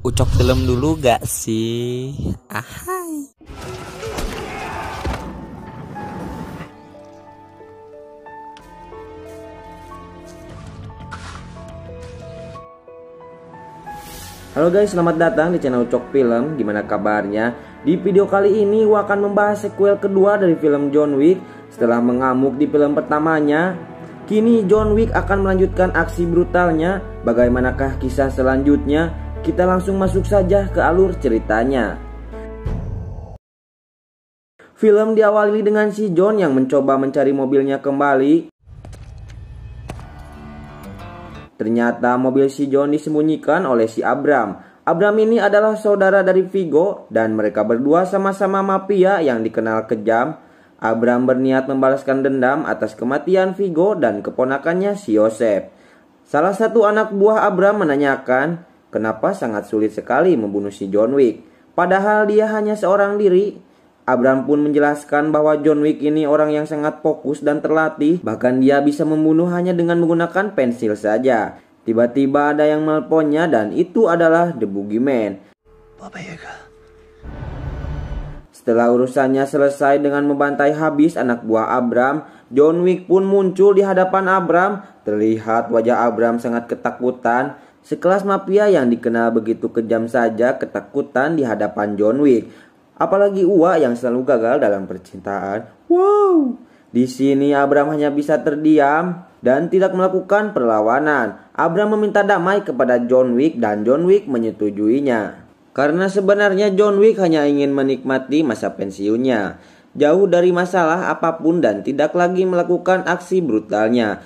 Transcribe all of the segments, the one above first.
Ucok film dulu gak sih? Ahai. Halo guys, selamat datang di channel Ucok Film. Gimana kabarnya? Di video kali ini gua akan membahas sequel kedua dari film John Wick. Setelah mengamuk di film pertamanya, kini John Wick akan melanjutkan aksi brutalnya. Bagaimanakah kisah selanjutnya? Kita langsung masuk saja ke alur ceritanya. Film diawali dengan si John yang mencoba mencari mobilnya kembali. Ternyata mobil si John disembunyikan oleh si Abram. Abram ini adalah saudara dari Vigo dan mereka berdua sama-sama mafia yang dikenal kejam. Abram berniat membalaskan dendam atas kematian Vigo dan keponakannya si Yosef. Salah satu anak buah Abram menanyakan, kenapa sangat sulit sekali membunuh si John Wick, padahal dia hanya seorang diri. Abram pun menjelaskan bahwa John Wick ini orang yang sangat fokus dan terlatih, bahkan dia bisa membunuh hanya dengan menggunakan pensil saja. Tiba-tiba ada yang menelponnya dan itu adalah The Boogeyman. Setelah urusannya selesai dengan membantai habis anak buah Abram, John Wick pun muncul di hadapan Abram. Terlihat wajah Abram sangat ketakutan. Sekelas mafia yang dikenal begitu kejam saja ketakutan di hadapan John Wick. Apalagi Uwa yang selalu gagal dalam percintaan. Wow. Di sini Abram hanya bisa terdiam dan tidak melakukan perlawanan. Abram meminta damai kepada John Wick dan John Wick menyetujuinya. Karena sebenarnya John Wick hanya ingin menikmati masa pensiunnya, jauh dari masalah apapun dan tidak lagi melakukan aksi brutalnya.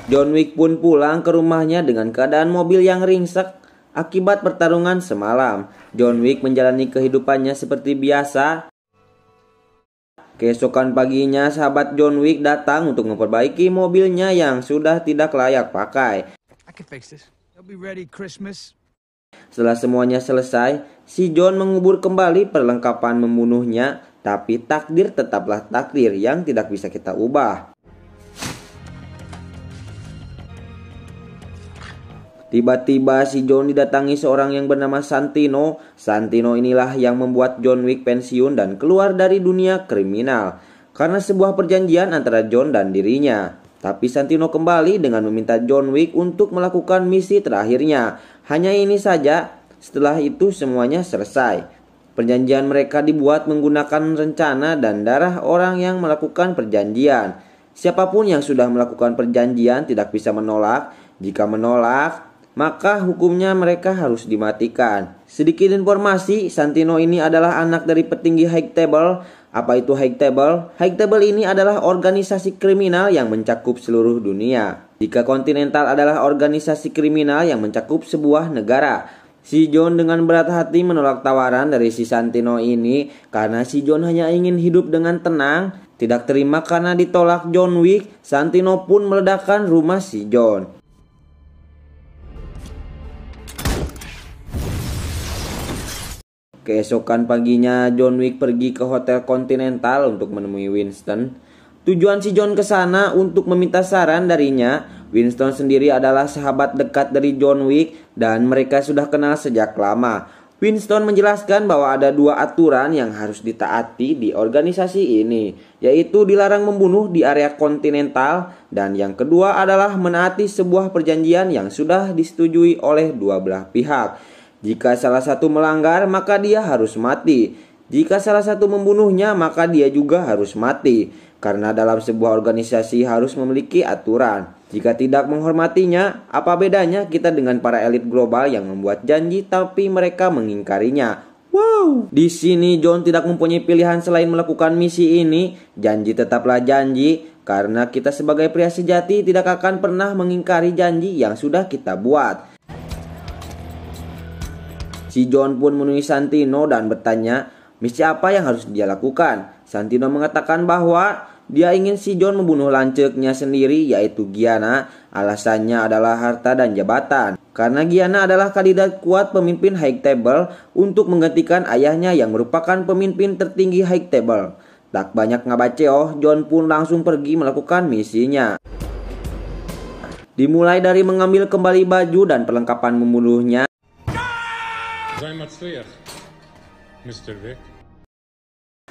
John Wick pun pulang ke rumahnya dengan keadaan mobil yang ringsek akibat pertarungan semalam. John Wick menjalani kehidupannya seperti biasa. Keesokan paginya sahabat John Wick datang untuk memperbaiki mobilnya yang sudah tidak layak pakai. Setelah semuanya selesai, si John mengubur kembali perlengkapan membunuhnya, tapi takdir tetaplah takdir yang tidak bisa kita ubah. Tiba-tiba si John didatangi seorang yang bernama Santino. Santino inilah yang membuat John Wick pensiun dan keluar dari dunia kriminal karena sebuah perjanjian antara John dan dirinya. Tapi Santino kembali dengan meminta John Wick untuk melakukan misi terakhirnya. Hanya ini saja, setelah itu semuanya selesai. Perjanjian mereka dibuat menggunakan rencana dan darah orang yang melakukan perjanjian. Siapapun yang sudah melakukan perjanjian tidak bisa menolak. Jika menolak, maka hukumnya mereka harus dimatikan. Sedikit informasi, Santino ini adalah anak dari petinggi High Table. Apa itu High Table? High Table ini adalah organisasi kriminal yang mencakup seluruh dunia. Jika Continental adalah organisasi kriminal yang mencakup sebuah negara. Si John dengan berat hati menolak tawaran dari si Santino ini karena si John hanya ingin hidup dengan tenang. Tidak terima karena ditolak John Wick, Santino pun meledakkan rumah si John. Keesokan paginya John Wick pergi ke Hotel Continental untuk menemui Winston. Tujuan si John ke sana untuk meminta saran darinya. Winston sendiri adalah sahabat dekat dari John Wick dan mereka sudah kenal sejak lama. Winston menjelaskan bahwa ada dua aturan yang harus ditaati di organisasi ini, yaitu dilarang membunuh di area Continental dan yang kedua adalah menaati sebuah perjanjian yang sudah disetujui oleh dua belah pihak. Jika salah satu melanggar, maka dia harus mati. Jika salah satu membunuhnya, maka dia juga harus mati. Karena dalam sebuah organisasi harus memiliki aturan. Jika tidak menghormatinya, apa bedanya kita dengan para elit global yang membuat janji tapi mereka mengingkarinya? Wow! Di sini John tidak mempunyai pilihan selain melakukan misi ini. Janji tetaplah janji, karena kita sebagai pria sejati tidak akan pernah mengingkari janji yang sudah kita buat. Si John pun menemui Santino dan bertanya misi apa yang harus dia lakukan. Santino mengatakan bahwa dia ingin si John membunuh lanceknya sendiri, yaitu Gianna. Alasannya adalah harta dan jabatan. Karena Gianna adalah kandidat kuat pemimpin High Table untuk menggantikan ayahnya yang merupakan pemimpin tertinggi High Table. Tak banyak ngabaceoh, John pun langsung pergi melakukan misinya. Dimulai dari mengambil kembali baju dan perlengkapan membunuhnya.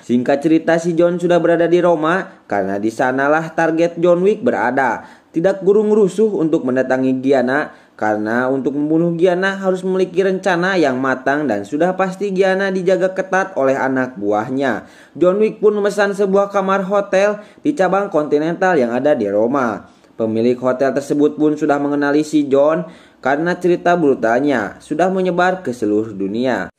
Singkat cerita, si John sudah berada di Roma karena di sanalah target John Wick berada. Tidak gurung rusuh untuk mendatangi Gianna karena untuk membunuh Gianna harus memiliki rencana yang matang dan sudah pasti Gianna dijaga ketat oleh anak buahnya. John Wick pun memesan sebuah kamar hotel di cabang Continental yang ada di Roma. Pemilik hotel tersebut pun sudah mengenali si John karena cerita brutalnya sudah menyebar ke seluruh dunia.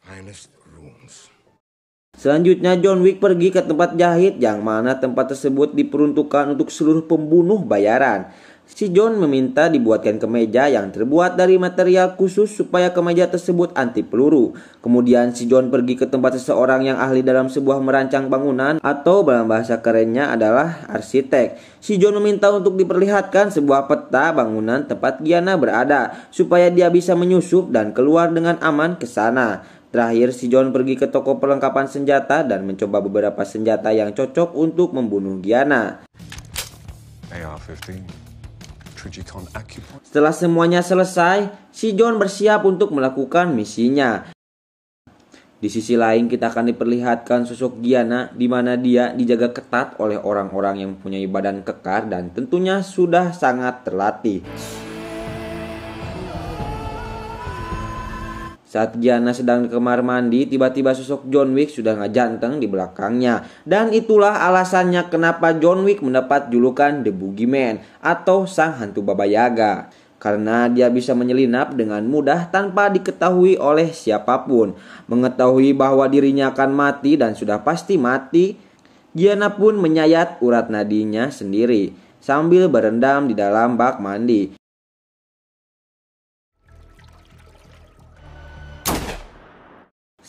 Selanjutnya John Wick pergi ke tempat jahit yang mana tempat tersebut diperuntukkan untuk seluruh pembunuh bayaran. Si John meminta dibuatkan kemeja yang terbuat dari material khusus supaya kemeja tersebut anti peluru. Kemudian si John pergi ke tempat seseorang yang ahli dalam sebuah merancang bangunan atau dalam bahasa kerennya adalah arsitek. Si John meminta untuk diperlihatkan sebuah peta bangunan tempat Gianna berada supaya dia bisa menyusup dan keluar dengan aman ke sana. Terakhir, si John pergi ke toko perlengkapan senjata dan mencoba beberapa senjata yang cocok untuk membunuh Gianna. AR-15. Setelah semuanya selesai, si John bersiap untuk melakukan misinya. Di sisi lain kita akan diperlihatkan sosok Gianna di mana dia dijaga ketat oleh orang-orang yang mempunyai badan kekar dan tentunya sudah sangat terlatih. Saat Gianna sedang di kamar mandi, tiba-tiba sosok John Wick sudah ngejanteng di belakangnya. Dan itulah alasannya kenapa John Wick mendapat julukan The Boogeyman atau Sang Hantu Baba Yaga. Karena dia bisa menyelinap dengan mudah tanpa diketahui oleh siapapun. Mengetahui bahwa dirinya akan mati dan sudah pasti mati, Gianna pun menyayat urat nadinya sendiri sambil berendam di dalam bak mandi.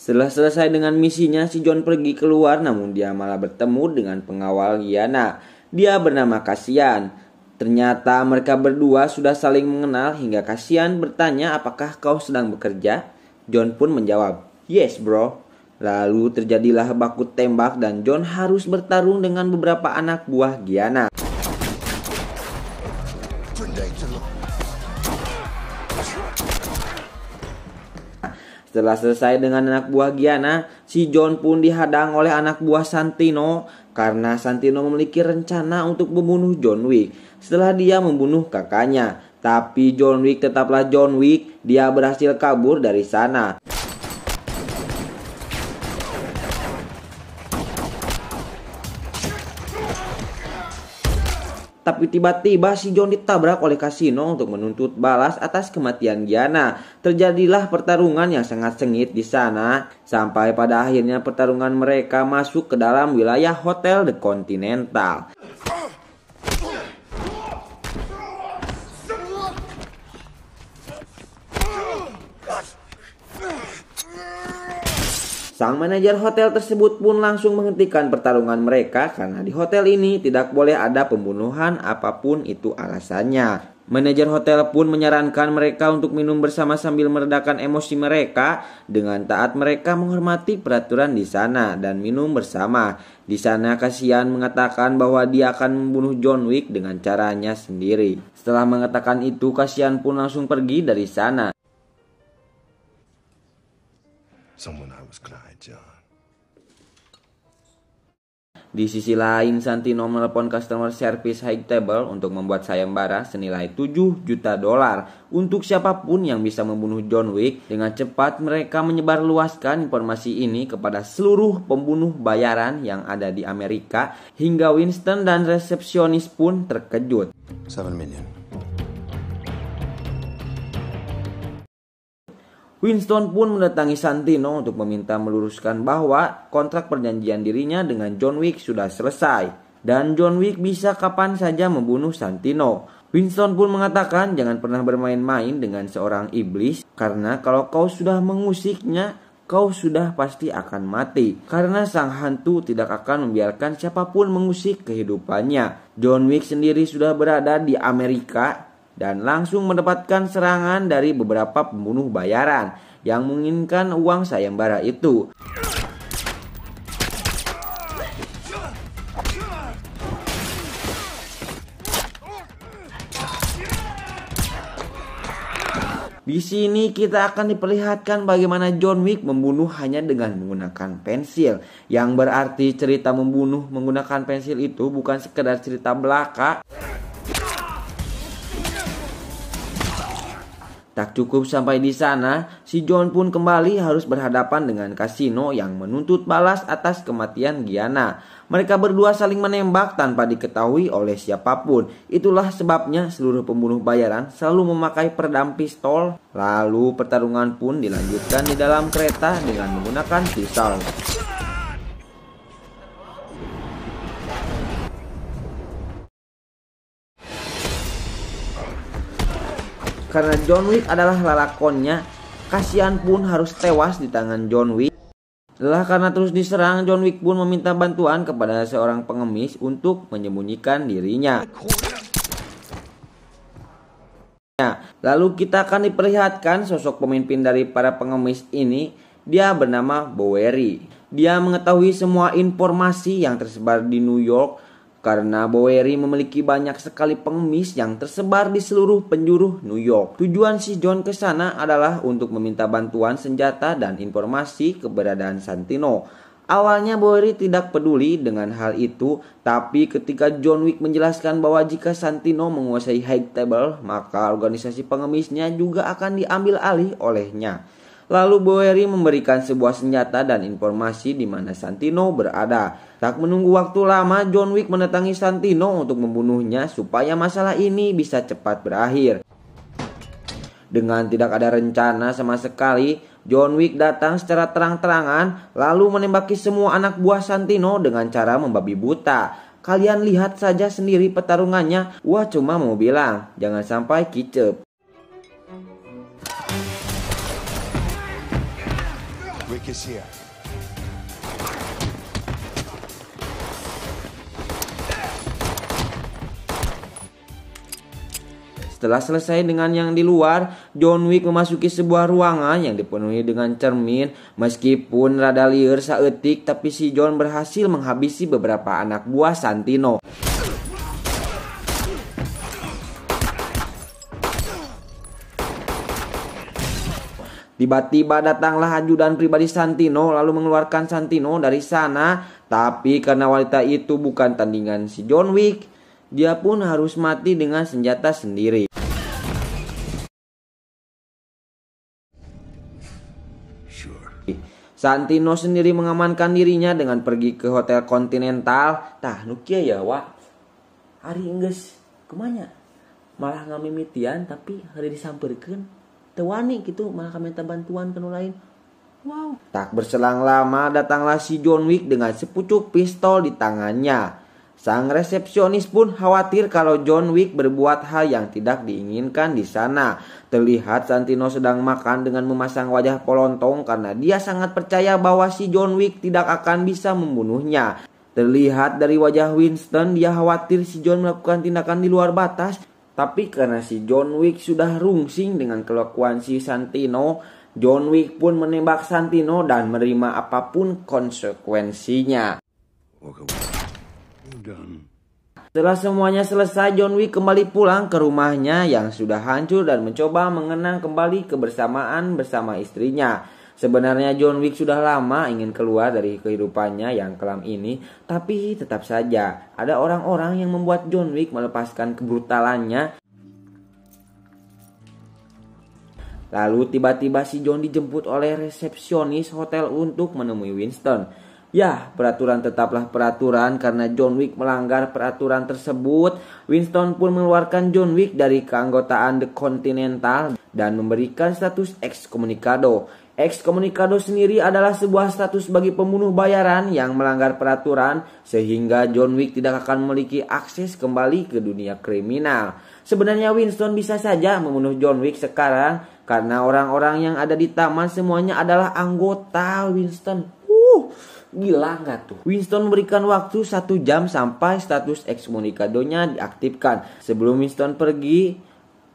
Setelah selesai dengan misinya, si John pergi keluar namun dia malah bertemu dengan pengawal Gianna. Dia bernama Cassian. Ternyata mereka berdua sudah saling mengenal hingga Cassian bertanya apakah kau sedang bekerja? John pun menjawab, "Yes bro." Lalu terjadilah baku tembak dan John harus bertarung dengan beberapa anak buah Gianna. Setelah selesai dengan anak buah Gianna, si John pun dihadang oleh anak buah Santino karena Santino memiliki rencana untuk membunuh John Wick setelah dia membunuh kakaknya. Tapi John Wick tetaplah John Wick, dia berhasil kabur dari sana. Tapi tiba-tiba si John ditabrak oleh Casino untuk menuntut balas atas kematian Gianna. Terjadilah pertarungan yang sangat sengit di sana sampai pada akhirnya pertarungan mereka masuk ke dalam wilayah Hotel The Continental. Sang manajer hotel tersebut pun langsung menghentikan pertarungan mereka karena di hotel ini tidak boleh ada pembunuhan apapun itu alasannya. Manajer hotel pun menyarankan mereka untuk minum bersama sambil meredakan emosi mereka. Dengan taat mereka menghormati peraturan di sana dan minum bersama. Di sana Cassian mengatakan bahwa dia akan membunuh John Wick dengan caranya sendiri. Setelah mengatakan itu, Cassian pun langsung pergi dari sana. Di sisi lain, Santino menelepon customer service high table untuk membuat sayembara senilai $7 juta untuk siapapun yang bisa membunuh John Wick. Dengan cepat mereka menyebarluaskan informasi ini kepada seluruh pembunuh bayaran yang ada di Amerika hingga Winston dan resepsionis pun terkejut. 7 million. Winston pun mendatangi Santino untuk meminta meluruskan bahwa kontrak perjanjian dirinya dengan John Wick sudah selesai dan John Wick bisa kapan saja membunuh Santino. Winston pun mengatakan jangan pernah bermain-main dengan seorang iblis karena kalau kau sudah mengusiknya, kau sudah pasti akan mati. Karena sang hantu tidak akan membiarkan siapapun mengusik kehidupannya. John Wick sendiri sudah berada di Amerika dan langsung mendapatkan serangan dari beberapa pembunuh bayaran yang menginginkan uang sayembara itu. Di sini kita akan diperlihatkan bagaimana John Wick membunuh hanya dengan menggunakan pensil. Yang berarti cerita membunuh menggunakan pensil itu bukan sekedar cerita belaka. Tak cukup sampai di sana, si John pun kembali harus berhadapan dengan Casino yang menuntut balas atas kematian Gianna. Mereka berdua saling menembak tanpa diketahui oleh siapapun. Itulah sebabnya seluruh pembunuh bayaran selalu memakai pedang pistol. Lalu pertarungan pun dilanjutkan di dalam kereta dengan menggunakan pisau. Karena John Wick adalah lalakonnya, kasihan pun harus tewas di tangan John Wick. Lelah karena terus diserang, John Wick pun meminta bantuan kepada seorang pengemis untuk menyembunyikan dirinya. Lalu kita akan diperlihatkan sosok pemimpin dari para pengemis ini. Dia bernama Bowery. Dia mengetahui semua informasi yang tersebar di New York. Karena Bowery memiliki banyak sekali pengemis yang tersebar di seluruh penjuru New York. Tujuan si John ke sana adalah untuk meminta bantuan senjata dan informasi keberadaan Santino. Awalnya Bowery tidak peduli dengan hal itu, tapi ketika John Wick menjelaskan bahwa jika Santino menguasai High Table, maka organisasi pengemisnya juga akan diambil alih olehnya. Lalu Bowery memberikan sebuah senjata dan informasi di mana Santino berada. Tak menunggu waktu lama, John Wick mendatangi Santino untuk membunuhnya supaya masalah ini bisa cepat berakhir. Dengan tidak ada rencana sama sekali, John Wick datang secara terang-terangan lalu menembaki semua anak buah Santino dengan cara membabi buta. Kalian lihat saja sendiri pertarungannya. Wah, cuma mau bilang, jangan sampai kicep. Wick is here. Setelah selesai dengan yang di luar, John Wick memasuki sebuah ruangan yang dipenuhi dengan cermin. Meskipun rada liar saeutik, tapi si John berhasil menghabisi beberapa anak buah Santino. Tiba-tiba datanglah ajudan pribadi Santino lalu mengeluarkan Santino dari sana. Tapi karena wanita itu bukan tandingan si John Wick, dia pun harus mati dengan senjata sendiri. Santino sendiri mengamankan dirinya dengan pergi ke Hotel Continental. Tah nukia ya Wak. Hari enggeus kemana? Malah ngamimitian tapi hari disamperkeun. Tewani gitu malah minta bantuan ke lain. Wow. Tak berselang lama datanglah si John Wick dengan sepucuk pistol di tangannya. Sang resepsionis pun khawatir kalau John Wick berbuat hal yang tidak diinginkan di sana. Terlihat Santino sedang makan dengan memasang wajah polontong karena dia sangat percaya bahwa si John Wick tidak akan bisa membunuhnya. Terlihat dari wajah Winston dia khawatir si John melakukan tindakan di luar batas. Tapi karena si John Wick sudah rungsing dengan kelakuan si Santino, John Wick pun menembak Santino dan menerima apapun konsekuensinya. Setelah semuanya selesai, John Wick kembali pulang ke rumahnya yang sudah hancur dan mencoba mengenang kembali kebersamaan bersama istrinya. Sebenarnya John Wick sudah lama ingin keluar dari kehidupannya yang kelam ini, tapi tetap saja ada orang-orang yang membuat John Wick melepaskan kebrutalannya. Lalu tiba-tiba si John dijemput oleh resepsionis hotel untuk menemui Winston. Ya, peraturan tetaplah peraturan karena John Wick melanggar peraturan tersebut. Winston pun mengeluarkan John Wick dari keanggotaan The Continental dan memberikan status excommunicado. Excommunicado sendiri adalah sebuah status bagi pembunuh bayaran yang melanggar peraturan sehingga John Wick tidak akan memiliki akses kembali ke dunia kriminal. Sebenarnya Winston bisa saja membunuh John Wick sekarang karena orang-orang yang ada di taman semuanya adalah anggota Winston. Gila nggak tuh? Winston memberikan waktu 1 jam sampai status excommunicadonya diaktifkan. Sebelum Winston pergi,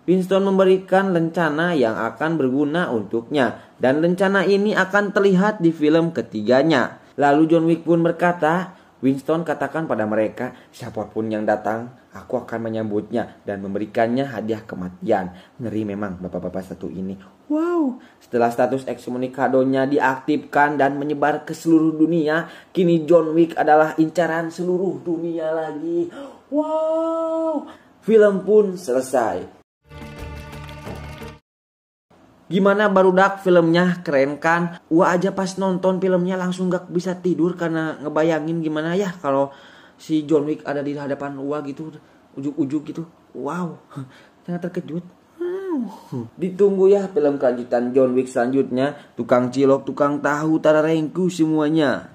Winston memberikan rencana yang akan berguna untuknya. Dan rencana ini akan terlihat di film ketiganya. Lalu John Wick pun berkata, Winston katakan pada mereka, siapapun yang datang, aku akan menyambutnya dan memberikannya hadiah kematian. Ngeri memang bapak-bapak satu ini. Wow, setelah status ekskomunikadonya diaktifkan dan menyebar ke seluruh dunia, kini John Wick adalah incaran seluruh dunia lagi. Wow, film pun selesai. Gimana barudak, filmnya keren kan? Wah aja pas nonton filmnya langsung gak bisa tidur karena ngebayangin gimana ya kalau si John Wick ada di hadapan Wah gitu, ujuk-ujuk gitu. Wow, sangat terkejut. Ditunggu ya film kelanjutan John Wick selanjutnya. Tukang cilok, tukang tahu, tararengku semuanya.